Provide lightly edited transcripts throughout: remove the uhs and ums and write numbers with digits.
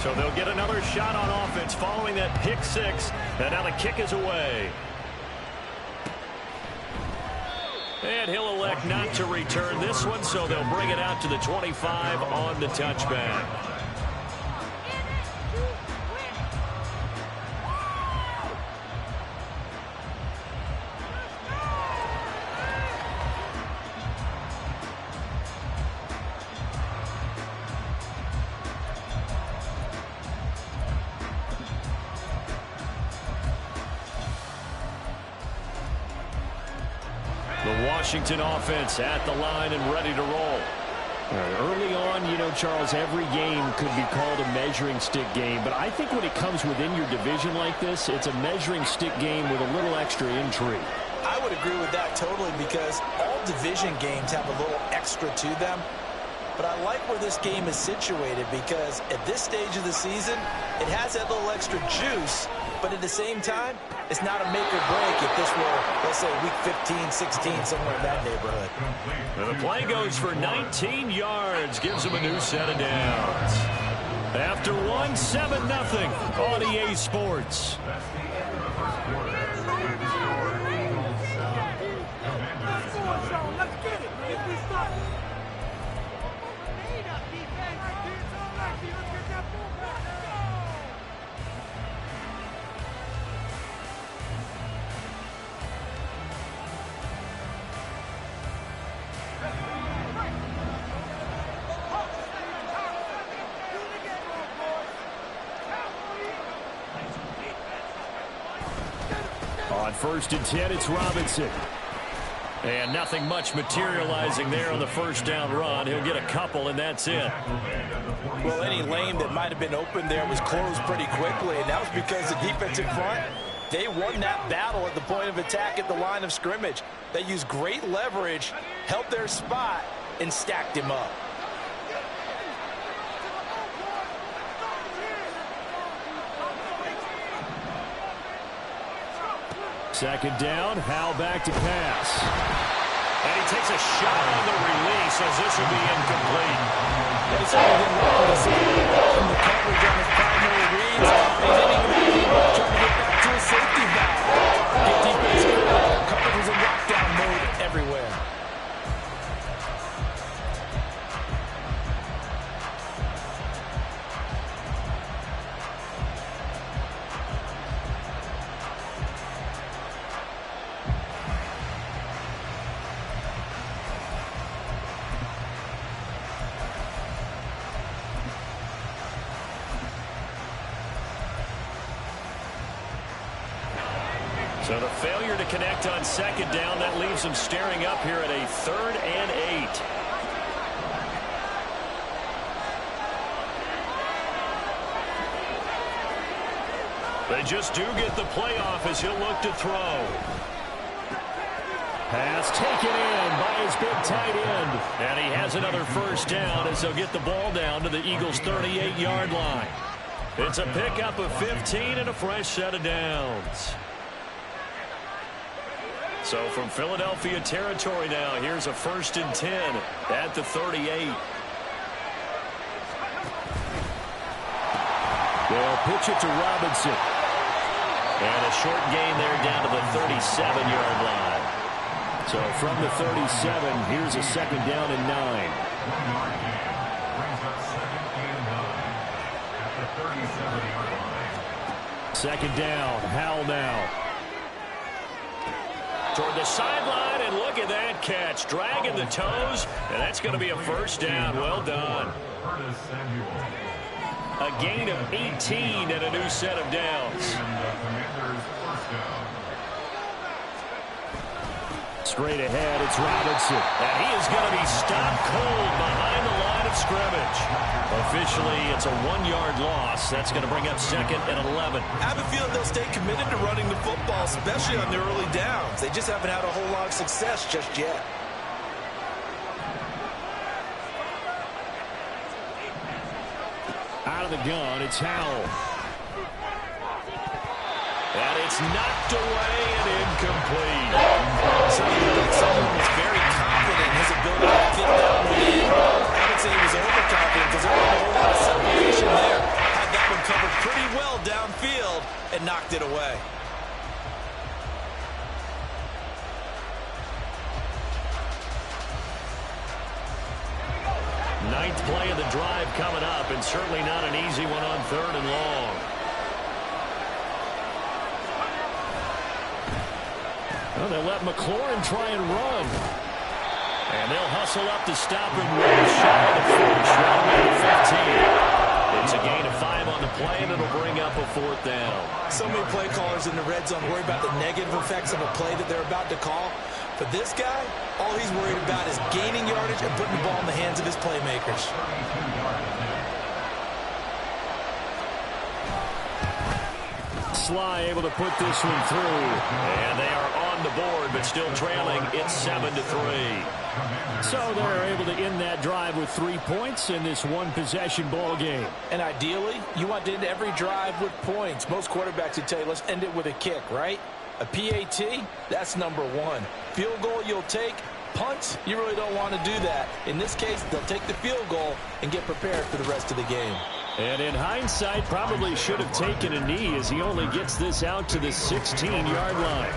So they'll get another shot on offense following that pick six. And now the kick is away. And he'll elect not to return this one, so they'll bring it out to the 25 on the touchback. The Washington offense at the line and ready to roll. Early on, you know, Charles, every game could be called a measuring stick game. But I think when it comes within your division like this, it's a measuring stick game with a little extra intrigue. I would agree with that totally because all division games have a little extra to them. But I like where this game is situated because at this stage of the season, it has that little extra juice. But at the same time, it's not a make or break if this were, let's say, week 15, 16, somewhere in that neighborhood. And the play goes for 19 yards, gives them a new set of downs. After one, 7-0 on EA Sports. On 1st and 10, it's Robinson. And nothing much materializing there on the first down run. He'll get a couple, and that's it. Well, any lane that might have been open there was closed pretty quickly, and that was because the defensive front, they won that battle at the point of attack at the line of scrimmage. They used great leverage, held their spot, and stacked him up. Second down, Howell back to pass. And he takes a shot on the release as this will be incomplete. It's only been wrong to see from the coverage on his primary reads. He didn't even have any work trying to get back to his safety valve. Get defensive coverage was in lockdown mode everywhere. So the failure to connect on second down, that leaves them staring up here at a 3rd and 8. They just do get the playoff as he'll look to throw. Pass taken in by his big tight end. And he has another first down as they'll get the ball down to the Eagles' 38-yard line. It's a pickup of 15 and a fresh set of downs. So from Philadelphia territory now, here's a 1st and 10 at the 38. They'll pitch it to Robinson. And a short gain there down to the 37-yard line. So from the 37, here's a 2nd down and 9. Second down, Howell now. Toward the sideline, and look at that catch. Dragging the toes, and that's going to be a first down. Well done. A gain of 18 and a new set of downs. Straight ahead, it's Robinson. And he is going to be stopped cold behind the line of scrimmage. Officially, it's a 1-yard loss. That's going to bring up 2nd and 11. I have a feeling they'll stay committed to running the football, especially on the early downs. They just haven't had a whole lot of success just yet. Out of the gun, it's Howell. And it's knocked away and incomplete. So you look someone was very confident in his ability to get that one in. I would say he was overconfident because there wasn't a whole lot of separation there. Had it away. Ninth play of the drive coming up, and certainly not an easy one on 3rd and long. Well, they let McLaurin try and run. And they'll hustle up to stop him right shy of the first, right around the 15. It's a gain of 5 on the play, and it'll bring up a 4th down. So many play callers in the red zone worry about the negative effects of a play that they're about to call. But this guy, all he's worried about is gaining yardage and putting the ball in the hands of his playmakers. Sly able to put this one through. And they are on the board, but still trailing. It's 7-3. So they're able to end that drive with 3 points in this one-possession ball game. And ideally, you want to end every drive with points. Most quarterbacks would tell you, let's end it with a kick, right? A PAT, that's number 1. Field goal you'll take. Punts, you really don't want to do that. In this case, they'll take the field goal and get prepared for the rest of the game. And in hindsight, probably should have taken a knee as he only gets this out to the 16-yard line.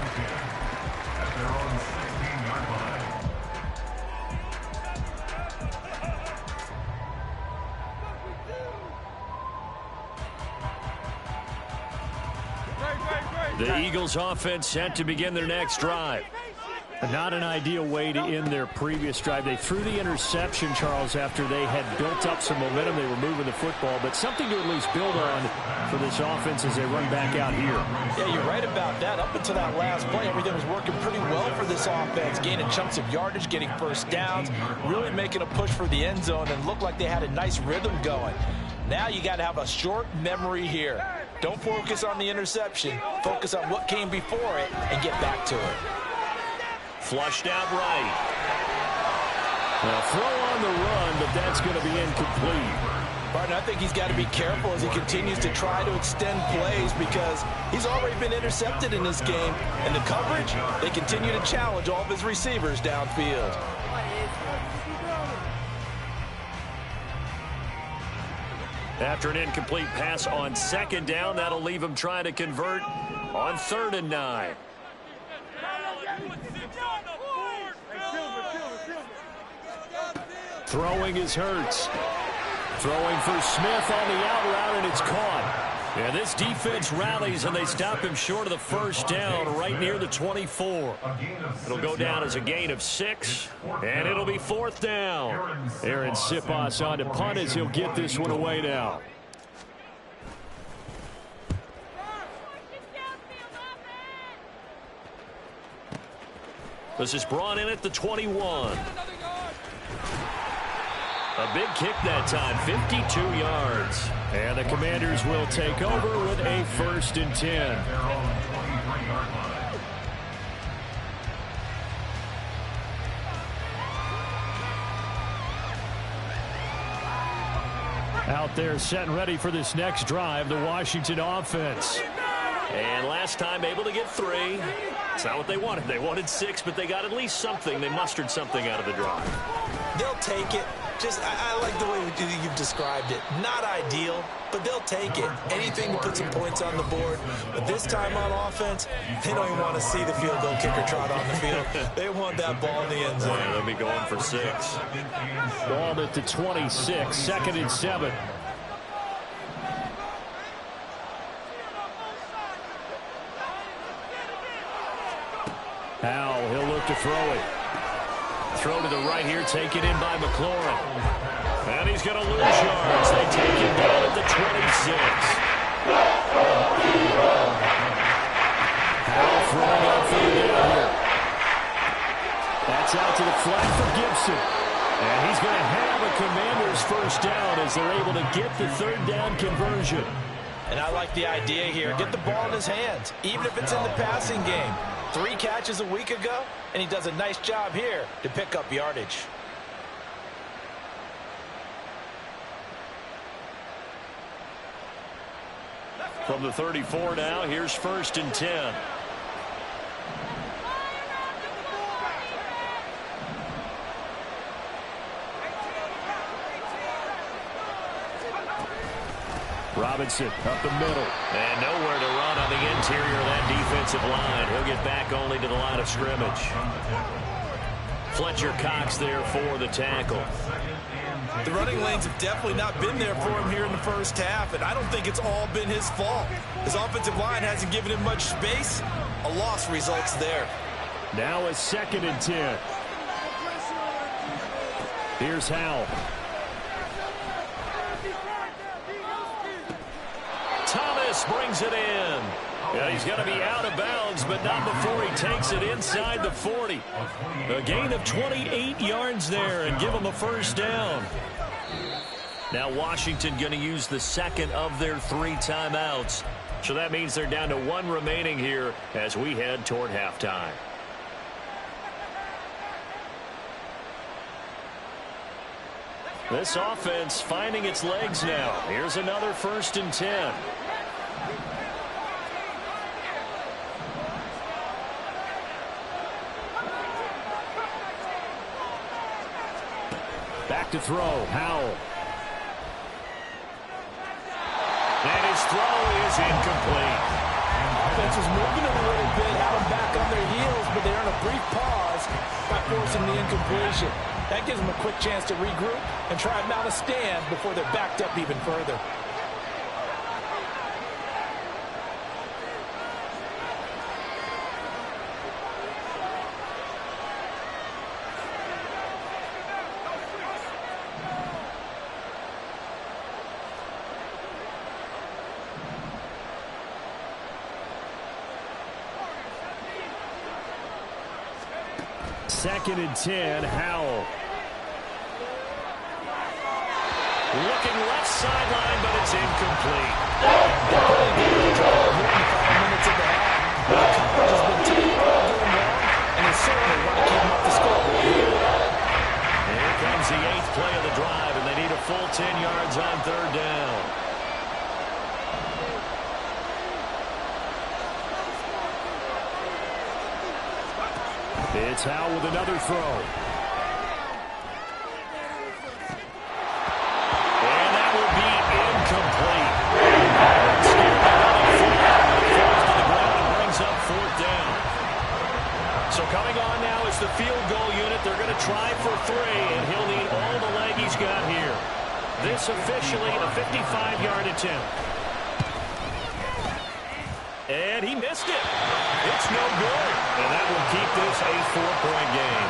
The Eagles offense set to begin their next drive. Not an ideal way to end their previous drive. They threw the interception, Charles, after they had built up some momentum. They were moving the football, but something to at least build on for this offense as they run back out here. Yeah, you're right about that. Up until that last play, everything was working pretty well for this offense, gaining chunks of yardage, getting first downs, really making a push for the end zone, and looked like they had a nice rhythm going. Now you got to have a short memory here. Don't focus on the interception. Focus on what came before it and get back to it. Flushed out right. Now throw on the run, but that's going to be incomplete. Barton, I think he's got to be careful as he continues to try to extend plays because he's already been intercepted in this game. And the coverage, they continue to challenge all of his receivers downfield. After an incomplete pass on 2nd down, that'll leave him trying to convert on 3rd and 9. Throwing is Hurts. Throwing for Smith on the out route, and it's caught. Yeah, this defense rallies, and they stop him short of the 1st down right near the 24. It'll go down as a gain of 6, and it'll be 4th down. Aaron Siposs on to punt as he'll get this one away now. This is brought in at the 21. A big kick that time, 52 yards. And the Commanders will take over with a 1st and 10. Out there set and ready for this next drive, the Washington offense. And last time able to get 3. It's not what they wanted. They wanted 6, but they got at least something. They mustered something out of the drive. They'll take it. I like the way you've described it. Not ideal, but they'll take it. Anything to put some points on the board. But this time on offense, they don't even want to see the field goal kicker trot on the field. They want that ball in the end zone. Yeah, they'll be going for 6. Ball at the 26, 2nd and 7. Howell, he'll look to throw it. Throw to the right here, taken in by McLaurin. And he's going to lose yards. They take him down at the 26. Howell throwing out for the down here. That's out to the flat for Gibson. And he's going to have a Commanders 1st down as they're able to get the 3rd down conversion. And I like the idea here. Get the ball in his hands, even if it's in the passing game. 3 catches a week ago, and he does a nice job here to pick up yardage. From the 34 now, here's 1st and 10. Robinson up the middle. And nowhere to run on the interior of that defensive line. He'll get back only to the line of scrimmage. Fletcher Cox there for the tackle. The running lanes have definitely not been there for him here in the first half, and I don't think it's all been his fault. His offensive line hasn't given him much space. A loss results there. Now a 2nd and 10. Here's Howell. Thomas brings it in. Yeah, he's going to be out of bounds, but not before he takes it inside the 40. A gain of 28 yards there and give him a first down. Now Washington going to use the 2nd of their 3 timeouts. So that means they're down to 1 remaining here as we head toward halftime. This offense finding its legs now. Here's another 1st and 10. Back to throw. Howell. And his throw is incomplete. Offense was moving a little bit, had them back on their heels, but they're in a brief pause by forcing the incompletion. That gives them a quick chance to regroup and try and mount a stand before they're backed up even further. Second and 10, Howell. Looking left sideline, but it's incomplete. Minutes of the half. The coverage has been taken all game long, and they certainly want to keep them off the scoreboard here. Here comes the 8th play of the drive, and they need a full 10 yards on 3rd down. It's Howell with another throw. And that will be incomplete. Falls to the ground and brings up 4th down. So coming on now is the field goal unit. They're going to try for 3, and he'll need all the leg he's got here. This officially a 55-yard attempt. And he missed it. It's no good. And that will keep this a 4-point game.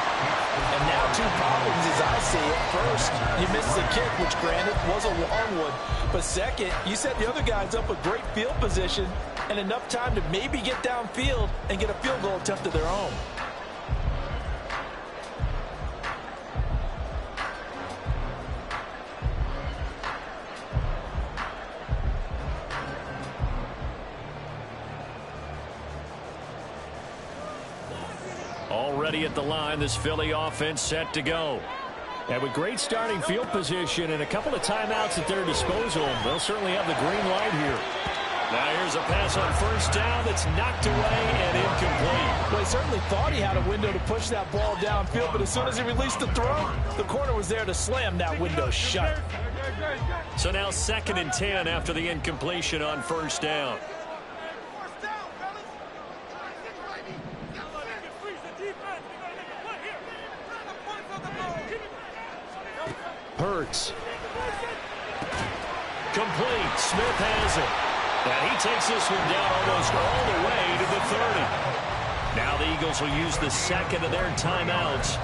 And now 2 problems as I see it. First, you missed the kick, which granted was a long one. But second, you set the other guys up with great field position and enough time to maybe get downfield and get a field goal attempt of their own. Already at the line, this Philly offense set to go. And with great starting field position and a couple of timeouts at their disposal, they'll certainly have the green light here. Now here's a pass on 1st down that's knocked away and incomplete. Well, he certainly thought he had a window to push that ball downfield, but as soon as he released the throw, the corner was there to slam that window shut. So now 2nd and 10 after the incompletion on 1st down. Hurts. Complete. Smith has it. And he takes this one down almost all the way to the 30. Now the Eagles will use the 2nd of their timeouts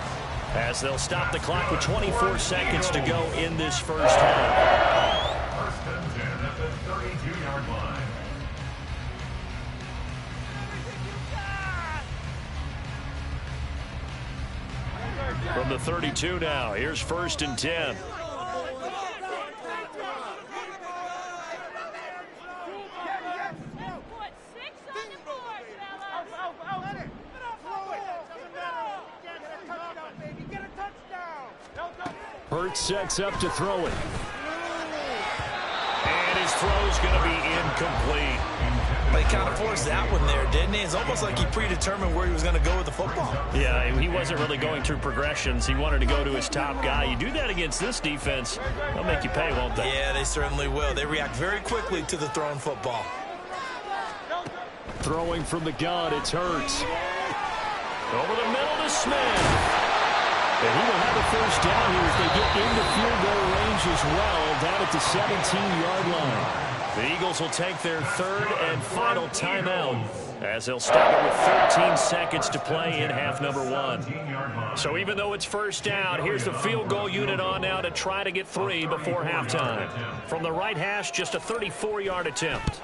as they'll stop the clock with 24 seconds to go in this first half. 1st and 10 at the 32-yard line. From the 32 now, here's 1st and 10. Hurts sets up to throw it. And his throw's going to be incomplete. But he kind of forced that one there, didn't he? It's almost like he predetermined where he was going to go with the football. Yeah, he wasn't really going through progressions. He wanted to go to his top guy. You do that against this defense, they'll make you pay, won't they? Yeah, they certainly will. They react very quickly to the thrown football. Throwing from the gun, it's Hurts. Over the middle to Smith. And he will have a first down here as they get into field goal range as well, down at the 17-yard line. The Eagles will take their third and final timeout as they'll stop it with 13 seconds to play in half number one. So even though it's first down, here's the field goal unit on now to try to get 3 before halftime. From the right hash, just a 34-yard attempt.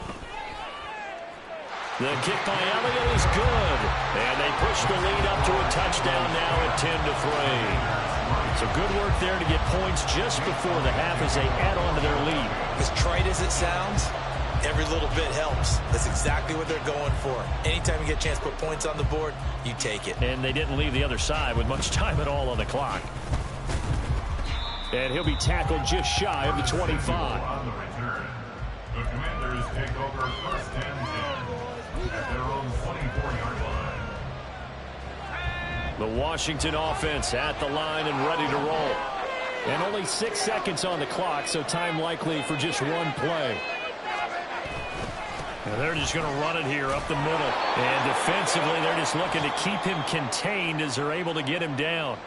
The kick by Elliott is good, and they push the lead up to a touchdown now at 10-3. So good work there to get points just before the half as they add on to their lead. As trite as it sounds, every little bit helps. That's exactly what they're going for. Anytime you get a chance to put points on the board, you take it. And they didn't leave the other side with much time at all on the clock. And he'll be tackled just shy of the 25. On the return, the Commanders take over first and 10 at their own 24-yard line. The Washington offense at the line and ready to roll. And only 6 seconds on the clock, so time likely for just one play. And they're just going to run it here up the middle. And defensively, they're just looking to keep him contained as they're able to get him down.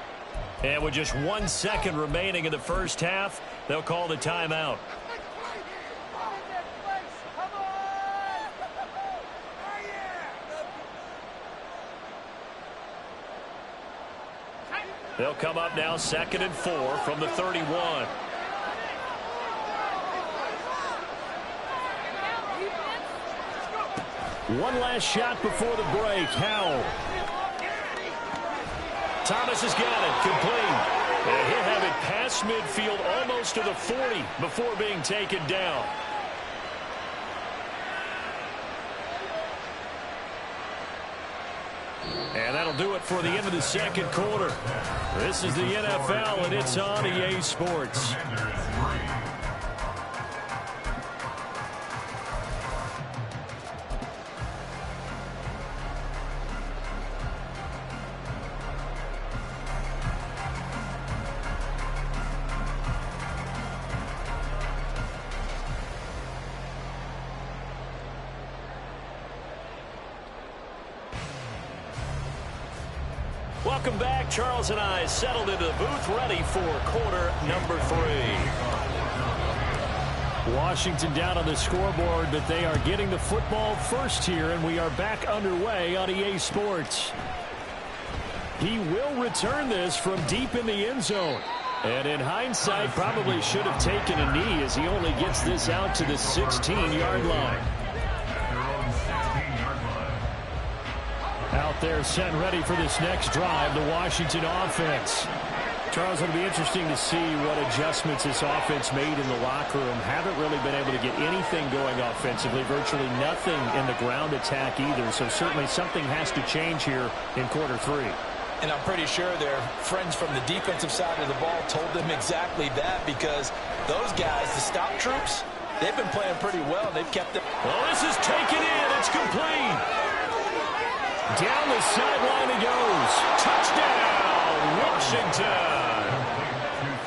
And with just 1 second remaining in the first half, they'll call the timeout. They'll come up now 2nd and 4 from the 31. One last shot before the break. Howell. Thomas has got it. Complete. And he'll have it past midfield almost to the 40 before being taken down. And that'll do it for the end of the second quarter. This is the NFL, and it's on EA Sports. Welcome back. Charles and I settled into the booth, ready for quarter number 3. Washington down on the scoreboard, but they are getting the football first here, and we are back underway on EA Sports. He will return this from deep in the end zone. And in hindsight, probably should have taken a knee as he only gets this out to the 16-yard line. Out there set and ready for this next drive, the Washington offense. Charles, it'll be interesting to see what adjustments this offense made in the locker room. Haven't really been able to get anything going offensively, virtually nothing in the ground attack either. So certainly something has to change here in quarter 3. And I'm pretty sure their friends from the defensive side of the ball told them exactly that, because those guys, the stop troops, they've been playing pretty well. They've kept it. Well, this is taken in. It's complete. Down the sideline he goes. Touchdown, Washington.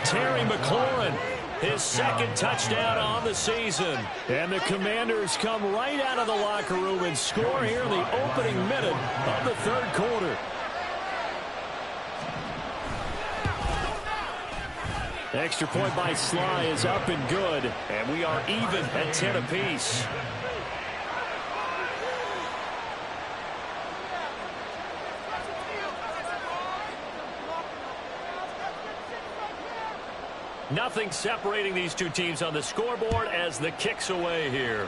Terry McLaurin, his second touchdown on the season. And the Commanders come right out of the locker room and score here in the opening minute of the third quarter. Extra point by Sly is up and good. And we are even at 10 apiece. Nothing separating these two teams on the scoreboard as the kick's away here.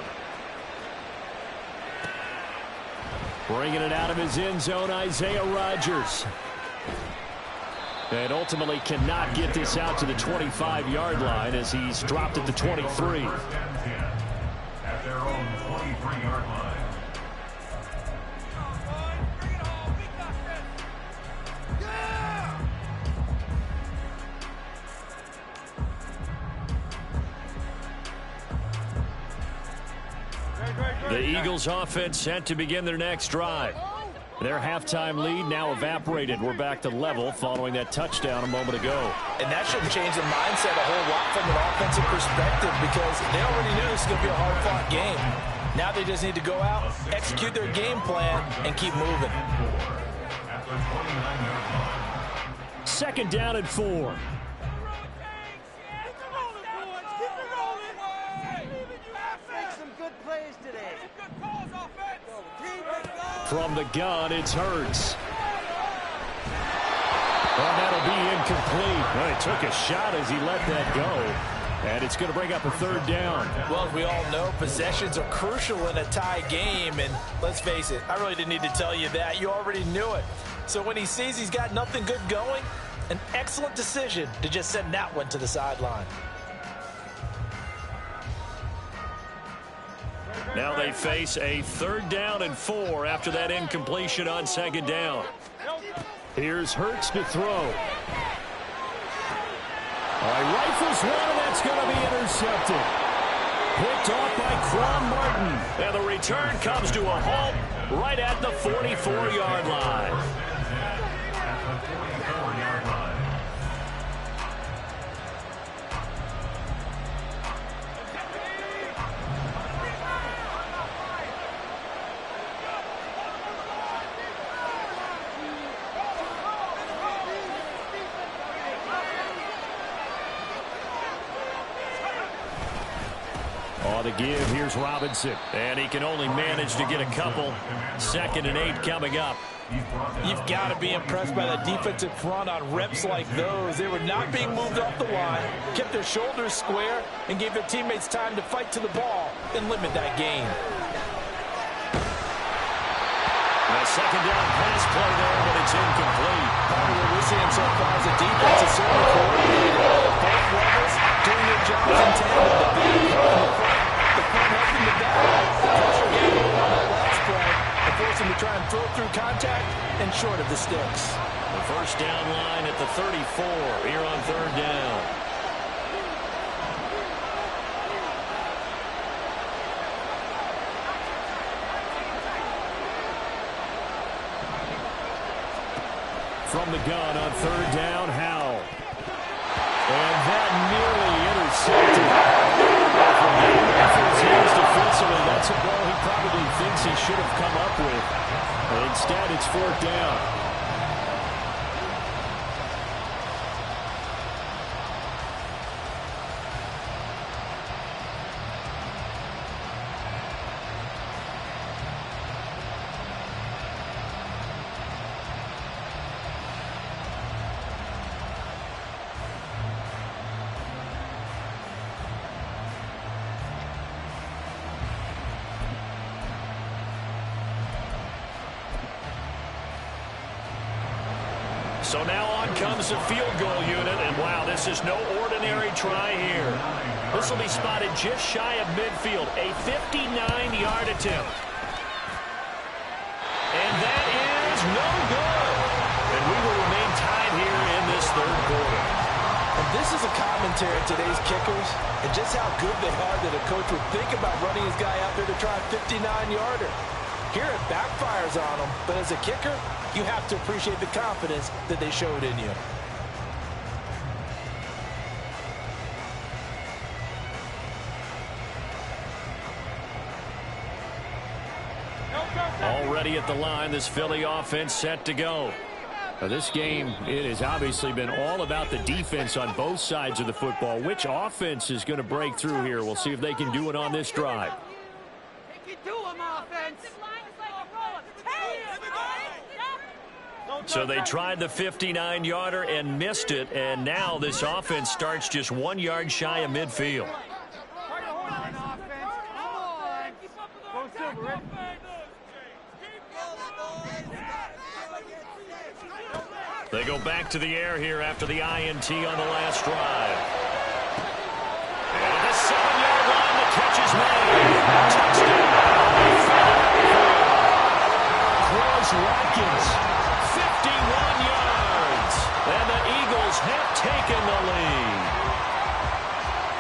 Bringing it out of his end zone, Isaiah Rodgers. And ultimately cannot get this out to the 25-yard line as he's dropped at the 23. At their own 23-yard line. The Eagles offense set to begin their next drive. Their halftime lead now evaporated. We're back to level following that touchdown a moment ago. And that should change the mindset a whole lot from an offensive perspective because they already knew this was going to be a hard-fought game. Now they just need to go out, execute their game plan, and keep moving. Second down and 4. From the gun, it's Hurts. And that'll be incomplete. Well, he took a shot as he let that go. And it's going to bring up a third down. Well, as we all know, possessions are crucial in a tie game. And let's face it, I really didn't need to tell you that. You already knew it. So when he sees he's got nothing good going, an excellent decision to just send that one to the sideline. Now they face a third down and 4 after that incompletion on second down. Here's Hurts to throw. All right, rifles one, and that's going to be intercepted. Picked off by Quan Martin. And the return comes to a halt right at the 44-yard line. On the give, here's Robinson. And he can only manage to get a couple. 2nd and 8 coming up. You've got to be impressed by the defensive front on reps like those. They were not being moved off the line, kept their shoulders square, and gave their teammates time to fight to the ball and limit that gain. A second down pass play there, but it's incomplete. Part of what we're seeing so far is the defense is certainly coordinated at both levels, doing their jobs in tandem. The back helping the front helping the back. The pressure getting over on that last play and force them to try and throw through contact and short of the sticks. The first down line at the 34 here on third down. From the gun on third down, Howell. And that nearly intercepted. Efforts used defensively. That's a ball he probably thinks he should have come up with. But instead, it's fourth down. So now on comes the field goal unit, and wow, this is no ordinary try here. This will be spotted just shy of midfield, a 59-yard attempt. And that is no good. And we will remain tied here in this third quarter. And this is a commentary on today's kickers and just how good they are that a coach would think about running his guy out there to try a 59-yarder. Here it backfires on them, but as a kicker, you have to appreciate the confidence that they showed in you. Already at the line, this Philly offense set to go. Now, this game, it has obviously been all about the defense on both sides of the football. Which offense is going to break through here? We'll see if they can do it on this drive. So they tried the 59-yarder and missed it, and now this offense starts just 1 yard shy of midfield. They go back to the air here after the INT on the last drive. And at the 7-yard line, the catch is made. Touchdown. Chris Watkins. 51 yards. And the Eagles have taken the lead.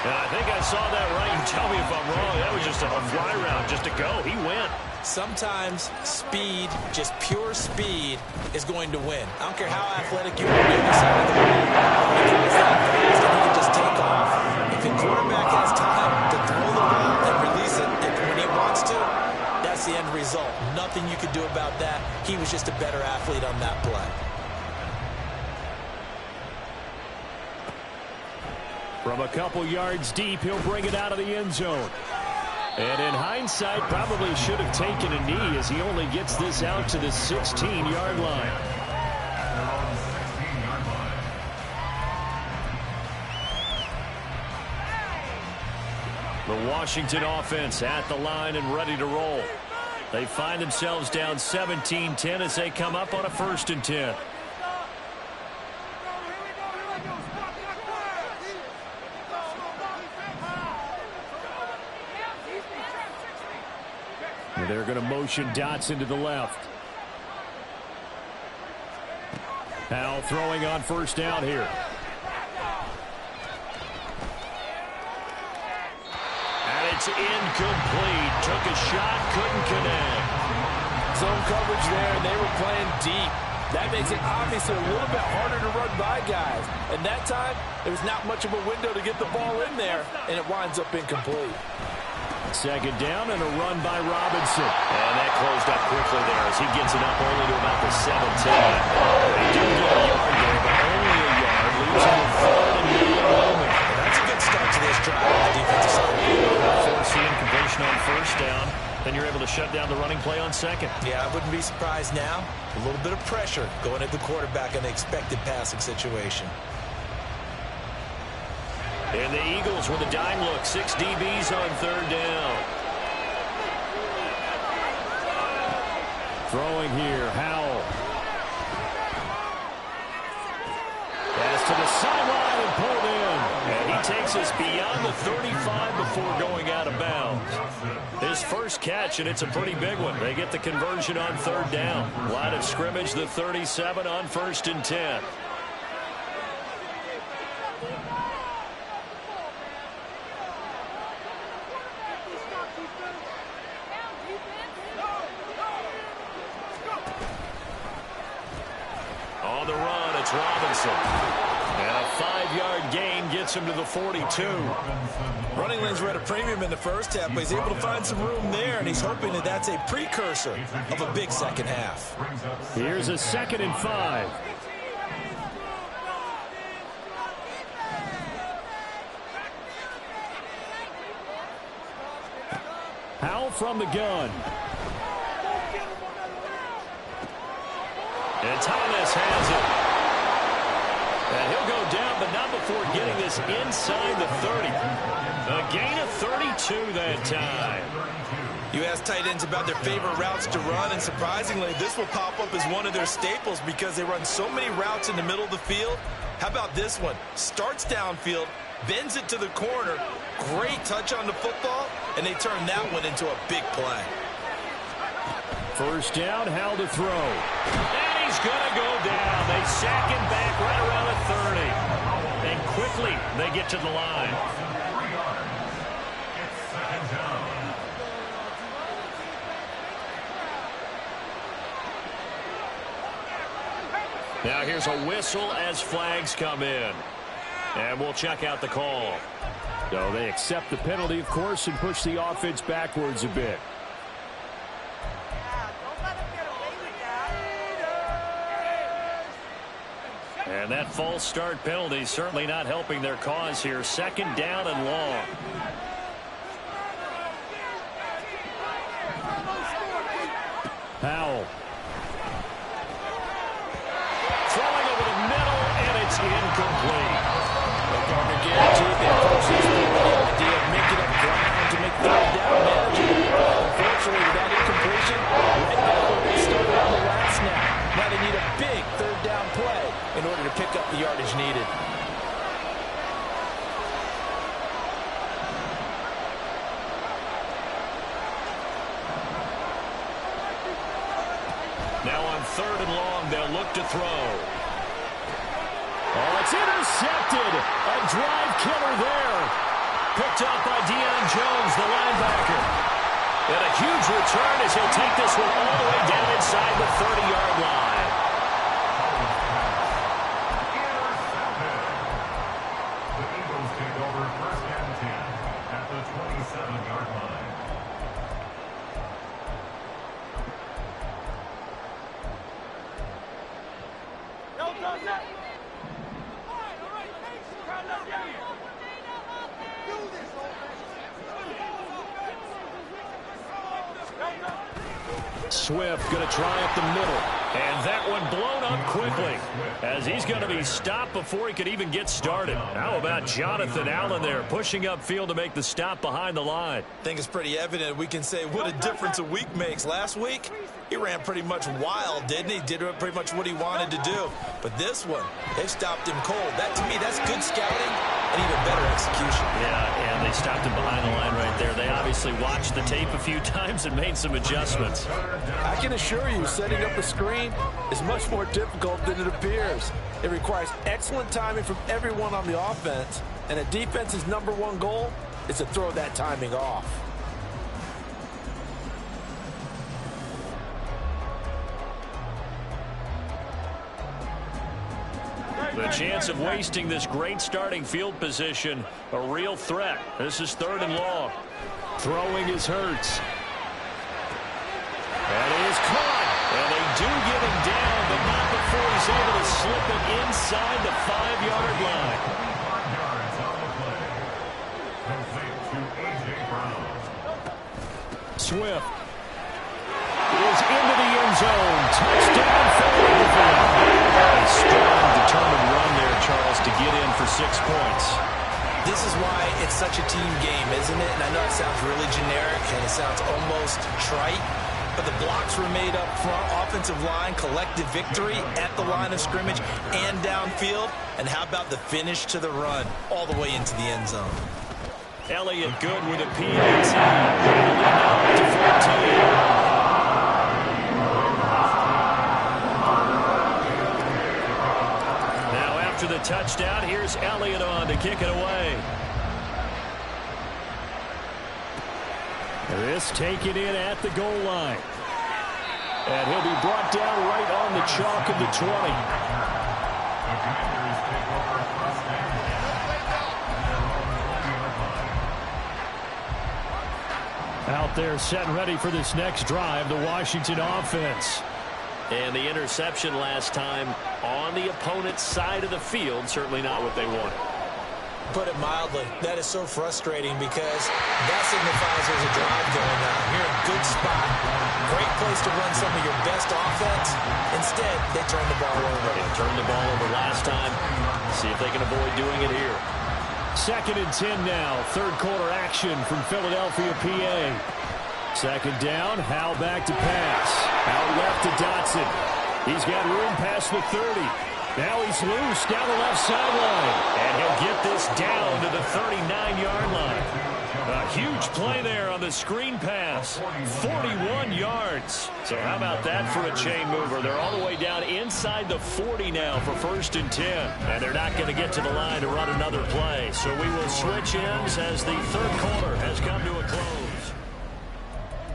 And I think I saw that right. You tell me if I'm wrong. That was just a fly route just to go. He went. Sometimes speed, just pure speed, is going to win. I don't care how athletic you are on the other side of the ball. Because that fast, and he can just take off. If the quarterback has time to throw the ball and release it when he wants to, that's the end result. Nothing you can do about that. He was just a better athlete on that play. From a couple yards deep, he'll bring it out of the end zone. And in hindsight, probably should have taken a knee as he only gets this out to the 16-yard line. The Washington offense at the line and ready to roll. They find themselves down 17-10 as they come up on a 1st and 10. They're going to motion Dotson to the left. Powell throwing on 1st down here. And it's incomplete. Took a shot, couldn't connect. Zone coverage there, and they were playing deep. That makes it obviously a little bit harder to run by guys. And that time, there was not much of a window to get the ball in there, and it winds up incomplete. 2nd down and a run by Robinson. And that closed up quickly there as he gets it up only to about the 17. They do get a yard there, but only a yard. Leaves him with 3rd and middle. That's a good start to this drive on the defensive side. Force the incompletion on 1st down. Then you're able to shut down the running play on 2nd. Yeah, I wouldn't be surprised now. A little bit of pressure going at the quarterback in the expected passing situation. And the Eagles with a dime look. 6 DBs on 3rd down. Throwing here, Howell. Pass to the sideline and pulled in. And he takes us beyond the 35 before going out of bounds. His first catch, and it's a pretty big one. They get the conversion on 3rd down. Line of scrimmage, the 37 on 1st and 10. On the run, it's Robinson. And a 5-yard gain gets him to the 42. Running lanes were at a premium in the first half, but he's able to find some room there, and he's hoping that that's a precursor of a big second half. Here's a 2nd and 5. Howell from the gun. And Thomas has it. And he'll go down, but not before getting this inside the 30. A gain of 32 that time. You ask tight ends about their favorite routes to run, and surprisingly, this will pop up as one of their staples because they run so many routes in the middle of the field. How about this one? Starts downfield, bends it to the corner, great touch on the football, and they turn that one into a big play. 1st down, Howell to throw. And he's going to go down. They sack him back right around the 30. And quickly, they get to the line. Now here's a whistle as flags come in. And we'll check out the call. So they accept the penalty, of course, and push the offense backwards a bit. And that false start penalty certainly not helping their cause here. 2nd down and long. Powell. Throwing over the middle, and it's incomplete. Well, partner, guaranteed they approach this with the idea of making up ground to make 3rd down manageable. Unfortunately, with that incompletion, right now they started on the last snap. Now they need a big 3rd down play in order to pick up the yardage needed. Now on 3rd and long, they'll look to throw. Oh, it's intercepted. A drive killer there. Picked up by Deion Jones, the linebacker. And a huge return as he'll take this one all the way down inside the 30-yard line. The Eagles take over first and 10 at the 27-yard line. Swift going to try up the middle. And that one blown up quickly as he's going to be stopped before he could even get started. How about Jonathan Allen there pushing upfield to make the stop behind the line? I think it's pretty evident. We can say what a difference a week makes. Last week, he ran pretty much wild, didn't he? Did pretty much what he wanted to do. But this one, they stopped him cold. That, to me, that's good scouting and even better execution. Yeah, and they stopped him behind the line right there. They obviously watched the tape a few times and made some adjustments. I can assure you, setting up a screen is much more difficult than it appears. It requires excellent timing from everyone on the offense, and a defense's #1 goal is to throw that timing off. The chance of wasting this great starting field position, a real threat. This is 3rd and long. Throwing is Hurts. That is caught. And they do get him down, but not before he's able to slip it inside the 5-yard line. 25 yards on the play. Complete to A.J. Brown. Swift is into the end zone. Touchdown, Philadelphia. A strong, determined run there, Charles, to get in for 6 points. This is why it's such a team game, isn't it? And I know it sounds really generic and it sounds almost trite, but the blocks were made up front, offensive line, collective victory at the line of scrimmage and downfield. And how about the finish to the run all the way into the end zone? Elliott good with a PAT. Now to 14. Now after the touchdown, here's Elliott on to kick it away. This taken in at the goal line. And he'll be brought down right on the chalk of the 20. The Commanders take over first and 10 at their own 20-yard line. Out there set and ready for this next drive, the Washington offense. And the interception last time on the opponent's side of the field, certainly not what they wanted. Put it mildly, that is so frustrating because that signifies there's a drive going on. You're in a good spot. Great place to run some of your best offense. Instead, they turn the ball over. They turned the ball over last time. See if they can avoid doing it here. 2nd and 10 now. 3rd quarter action from Philadelphia, PA. 2nd down, Howell back to pass. Out left to Dotson. He's got room past the 30. Now he's loose down the left sideline. And he'll get this down to the 39-yard line. A huge play there on the screen pass. 41 yards. So how about that for a chain mover? They're all the way down inside the 40 now for 1st and 10. And they're not going to get to the line to run another play. So we will switch ends as the 3rd quarter has come to a close.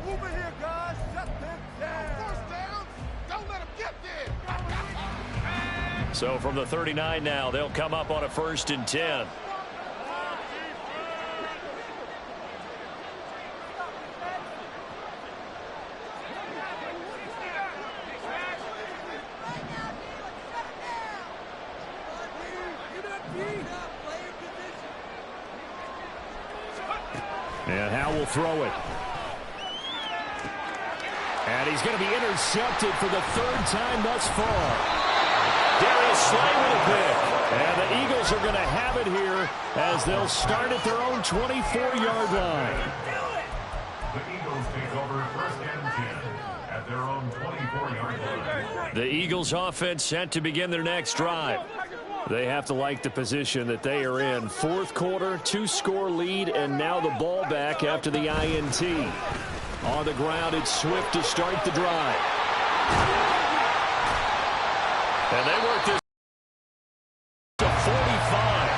Move it here, guys. Shut them down. First down. Don't let them get there. So from the 39 now, they'll come up on a 1st and 10. And Howell will throw it. And he's going to be intercepted for the 3rd time thus far. Darius Slay with a pick. And the Eagles are going to have it here as they'll start at their own 24-yard line. The Eagles take over 1st and 10 at their own 24-yard line. The Eagles offense set to begin their next drive. They have to like the position that they are in. 4th quarter, 2-score lead, and now the ball back after the INT. On the ground, it's Swift to start the drive. And they work this to 45.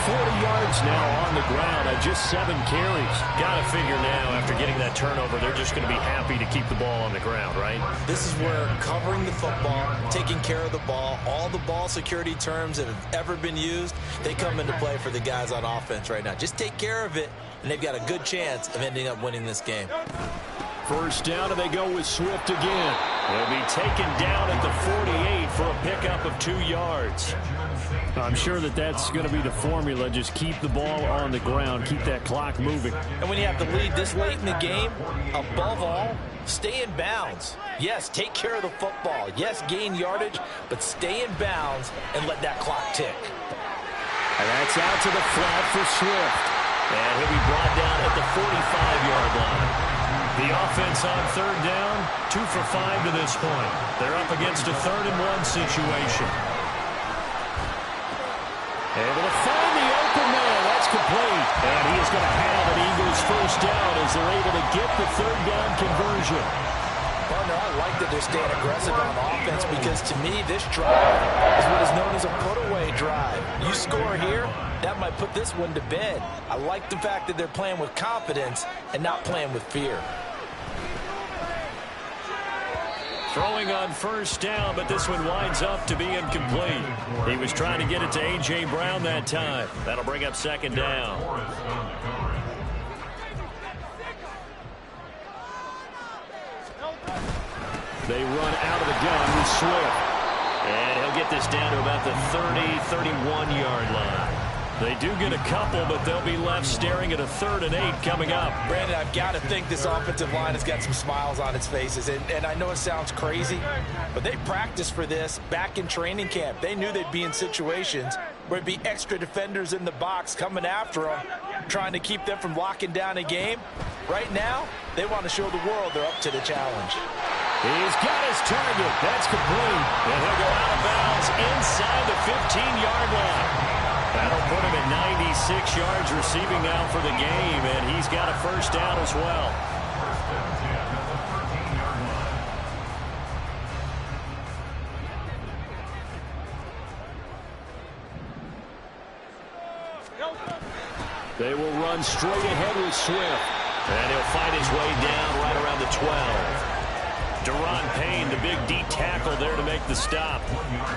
40 yards now on the ground. A just 7 carries. Got to figure now, after getting that turnover, they're just going to be happy to keep the ball on the ground, right? This is where covering the football, taking care of the ball, all the ball security terms that have ever been used, they come into play for the guys on offense right now. Just take care of it, and they've got a good chance of ending up winning this game. First down, and they go with Swift again. They'll be taken down at the 48 for a pickup of 2 yards. I'm sure that's going to be the formula. Just keep the ball on the ground. Keep that clock moving. And when you have the lead this late in the game, above all, stay in bounds. Yes, take care of the football. Yes, gain yardage, but stay in bounds and let that clock tick. And that's out to the flat for Swift. And he'll be brought down at the 45-yard line. The offense on third down, 2 for 5 to this point. They're up against a 3rd and 1 situation. Able to find the open man. That's complete. And he is going to have an Eagles first down as they're able to get the 3rd down conversion. Partner, I like that they're staying aggressive on offense because to me this drive is what is known as a put-away drive. You score here, that might put this one to bed. I like the fact that they're playing with confidence and not playing with fear. Throwing on first down, but this one winds up to be incomplete. He was trying to get it to A.J. Brown that time. That'll bring up 2nd down. They run out of the gun with Swift. And he'll get this down to about the 30-31-yard line. They do get a couple, but they'll be left staring at a 3rd and 8 coming up. Brandon, I've got to think this offensive line has got some smiles on its faces. And I know it sounds crazy, but they practiced for this back in training camp. They knew they'd be in situations where it'd be extra defenders in the box coming after them, trying to keep them from locking down a game. Right now, they want to show the world they're up to the challenge. He's got his target. That's complete. And he'll go out of bounds inside the 15-yard line. That'll put him at 96 yards receiving now for the game, and he's got a first down as well. They will run straight ahead with Swift. And he'll find his way down right around the 12. Deron Payne, the big D tackle there to make the stop.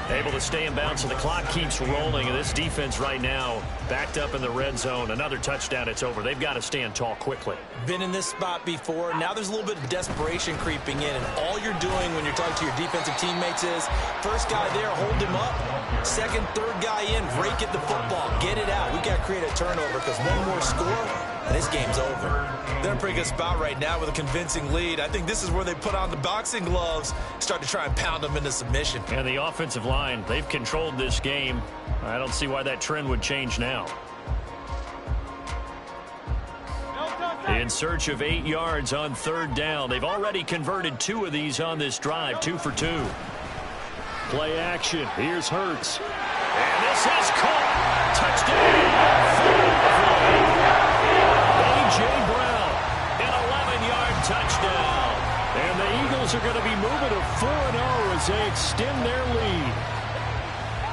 Able to stay in bounds, so the clock keeps rolling. And this defense right now backed up in the red zone. Another touchdown, it's over. They've got to stand tall quickly. Been in this spot before. Now there's a little bit of desperation creeping in. And all you're doing when you're talking to your defensive teammates is, first guy there, hold him up. Second, third guy in, rake at the football. Get it out. We've got to create a turnover because one more score, and this game's over. They're in a pretty good spot right now with a convincing lead. I think this is where they put on the boxing gloves, start to try and pound them into submission. And the offensive line, they've controlled this game. I don't see why that trend would change now. In search of 8 yards on third down. They've already converted 2 of these on this drive, 2 for 2. Play action. Here's Hurts. And this is caught. Touchdown. A.J. Brown, an 11-yard touchdown. And the Eagles are going to be moving to 4-0 as they extend their lead.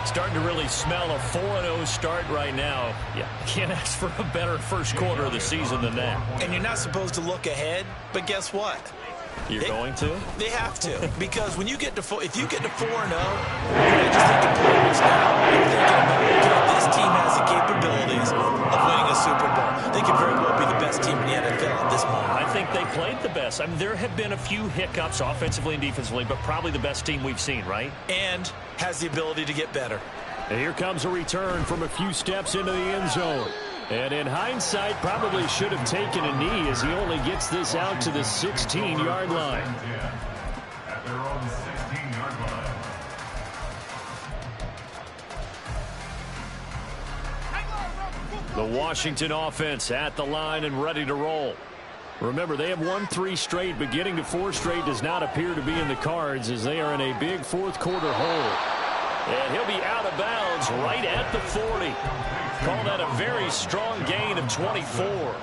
Starting to really smell a 4-0 start right now. Yeah, can't ask for a better first quarter of the season than that. And you're not supposed to look ahead, but guess what? You're going to? They have to, because when you get to if you get to 4-0, you're not just thinking points now. You're thinking about, okay, this team has the capabilities of winning a Super Bowl. They could very well be the best team in the NFL at this moment. I think they played the best. I mean, there have been a few hiccups offensively and defensively, but probably the best team we've seen, right? And has the ability to get better. And here comes a return from a few steps into the end zone. And in hindsight, probably should have taken a knee as he only gets this out to the 16-yard line. At their own 16-yard line. The Washington offense at the line and ready to roll. Remember, they have won 3 straight, but getting to 4 straight does not appear to be in the cards as they are in a big fourth quarter hole. And he'll be out of bounds right at the 40. Call that a very strong gain of 24.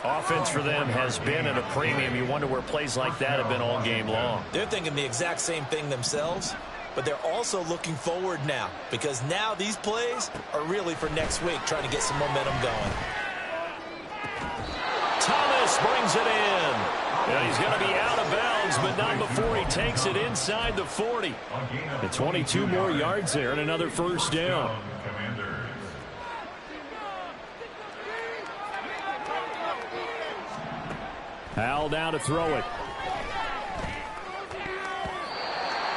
Offense for them has been at a premium. You wonder where plays like that have been all game long. They're thinking the exact same thing themselves, but they're also looking forward now, because now these plays are really for next week, trying to get some momentum going. Moss brings it in. And he's going to be out of bounds, but not before he takes it inside the 40. And 22 more yards there and another first down. Howell down to throw it.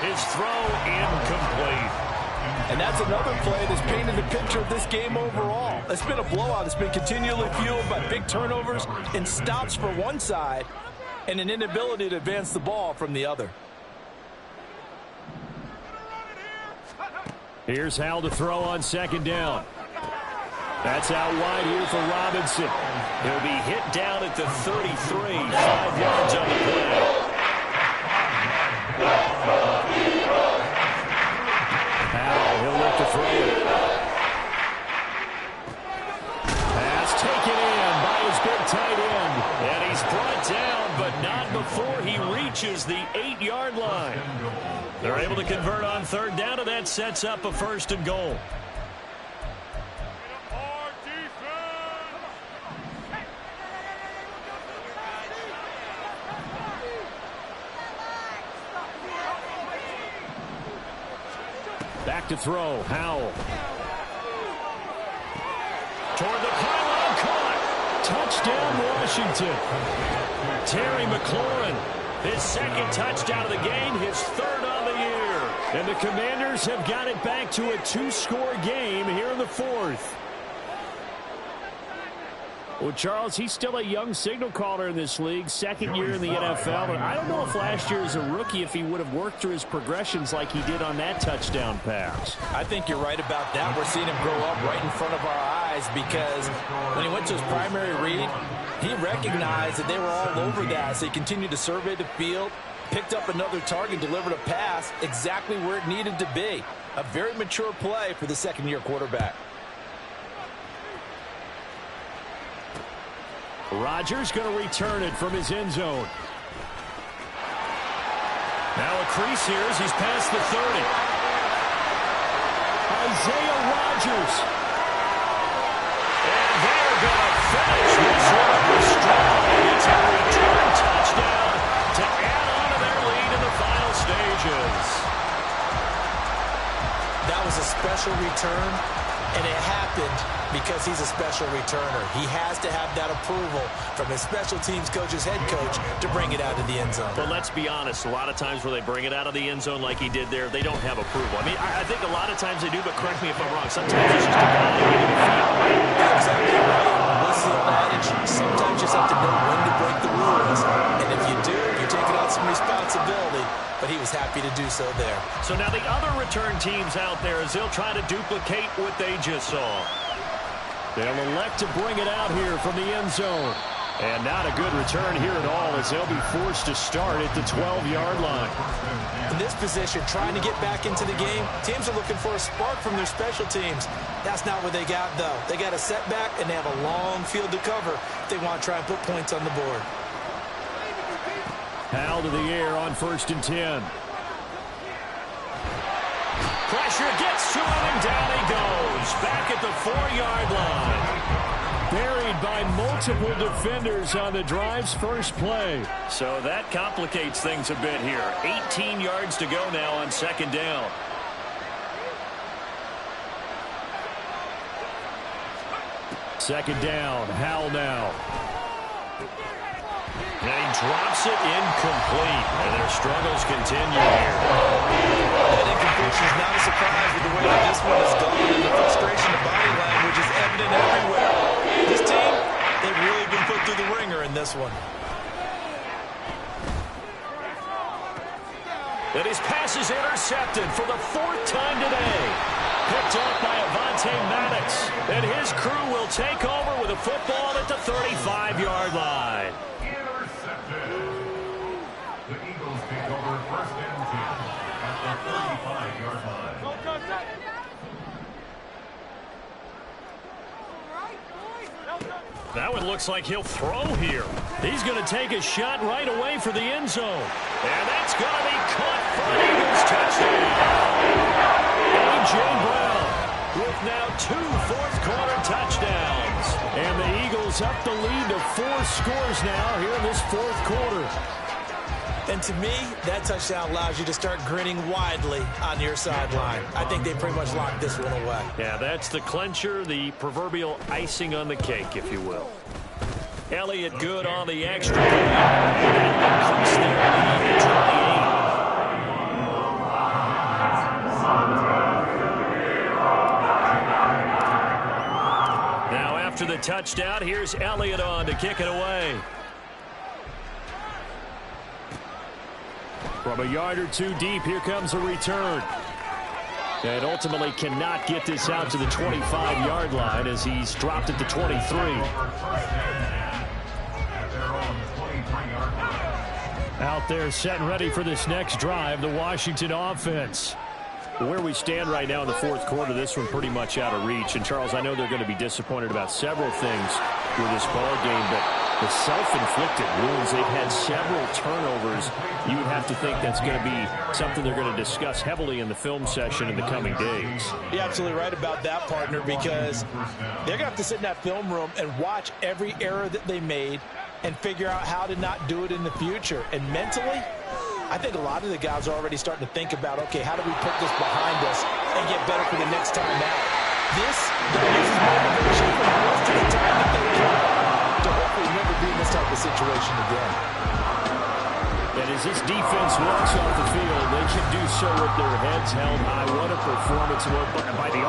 His throw incomplete. And that's another play that's painted the picture of this game overall. It's been a blowout. It's been continually fueled by big turnovers and stops for one side and an inability to advance the ball from the other. Here's Howell to throw on second down. That's out wide here for Robinson. He'll be hit down at the 33, 5 yards on the play. Howell, he'll look to throw it. Pass taken in by his big tight end. And he's brought down, but not before he reaches the 8-yard line. They're able to convert on third down, and that sets up a 1st and goal. Back to throw, Howell. Toward the pylon, caught. Touchdown, Washington. Terry McLaurin, his 2nd touchdown of the game, his 3rd on the year. And the Commanders have got it back to a 2-score game here in the 4th. Well, Charles, he's still a young signal caller in this league, 2nd year in the NFL. And I don't know if last year as a rookie if he would have worked through his progressions like he did on that touchdown pass. I think you're right about that. We're seeing him grow up right in front of our eyes because when he went to his primary read, he recognized that they were all over that. So he continued to survey the field, picked up another target, delivered a pass exactly where it needed to be. A very mature play for the 2nd-year quarterback. Rodgers going to return it from his end zone. Now a crease here as he's past the 30. Isaiah Rodgers. And they're going to finish this one strong. It's a return touchdown to add on to their lead in the final stages. That was a special return, and it happened because he's a special returner. He has to have that approval from his special teams coach's head coach to bring it out of the end zone. But let's be honest, a lot of times where they bring it out of the end zone like he did there, they don't have approval. I mean, I think a lot of times they do, but correct me if I'm wrong. Sometimes it's just a validating the field. You're exactly right. What's the old adage? Sometimes you just have to know when to break the rules. And if you do, you're taking on some responsibility. But he was happy to do so there. So now the other return teams out there as they'll try to duplicate what they just saw. They'll elect to bring it out here from the end zone. And not a good return here at all as they'll be forced to start at the 12-yard line. In this position, trying to get back into the game, teams are looking for a spark from their special teams. That's not what they got, though. They got a setback, and they have a long field to cover if they want to try and put points on the board. Howell to the air on 1st and 10. Pressure gets to him, and down he goes. Back at the 4-yard line. Buried by multiple defenders on the drive's first play. So that complicates things a bit here. 18 yards to go now on 2nd down. Second down, Howell now. And he drops it incomplete. And their struggles continue here. That incompletion is not a surprise with the way that this one has gone. And the frustration of body language is evident everywhere. This team, they've really been put through the ringer in this one. And his pass is intercepted for the 4th time today. Picked off by Avonte Maddox. And his crew will take over with a football at the 35-yard line. The Eagles take over 1st and 10 at the 35-yard line. That one looks like he'll throw here. He's going to take a shot right away for the end zone. And that's going to be caught for an Eagles touchdown. A.J. Brown with now 2 fourth-quarter touchdowns. And the Eagles up the lead to 4 scores now here in this fourth quarter. And to me, that touchdown allows you to start grinning widely on your sideline. I think they pretty much locked this one away. Yeah, that's the clincher, the proverbial icing on the cake, if you will. Elliott good on the extra point. Increase their lead to 28. Now after the touchdown, here's Elliott on to kick it away. From a yard or two deep, here comes a return. And ultimately cannot get this out to the 25-yard line as he's dropped it to 23. Out there set and ready for this next drive, the Washington offense. Where we stand right now in the fourth quarter, this one pretty much out of reach. And, Charles, I know they're going to be disappointed about several things with this ball game, but the self-inflicted wounds, they've had several turnovers. You would have to think that's going to be something they're going to discuss heavily in the film session in the coming days. You're absolutely right about that, partner, because they're going to have to sit in that film room and watch every error that they made and figure out how to not do it in the future. And mentally, I think a lot of the guys are already starting to think about, okay, how do we put this behind us and get better for the next time out? This is motivation for the rest of the time that they can to hopefully never be in this type of situation again. And as this defense walks off the field, they can do so with their heads held high. What a performance by the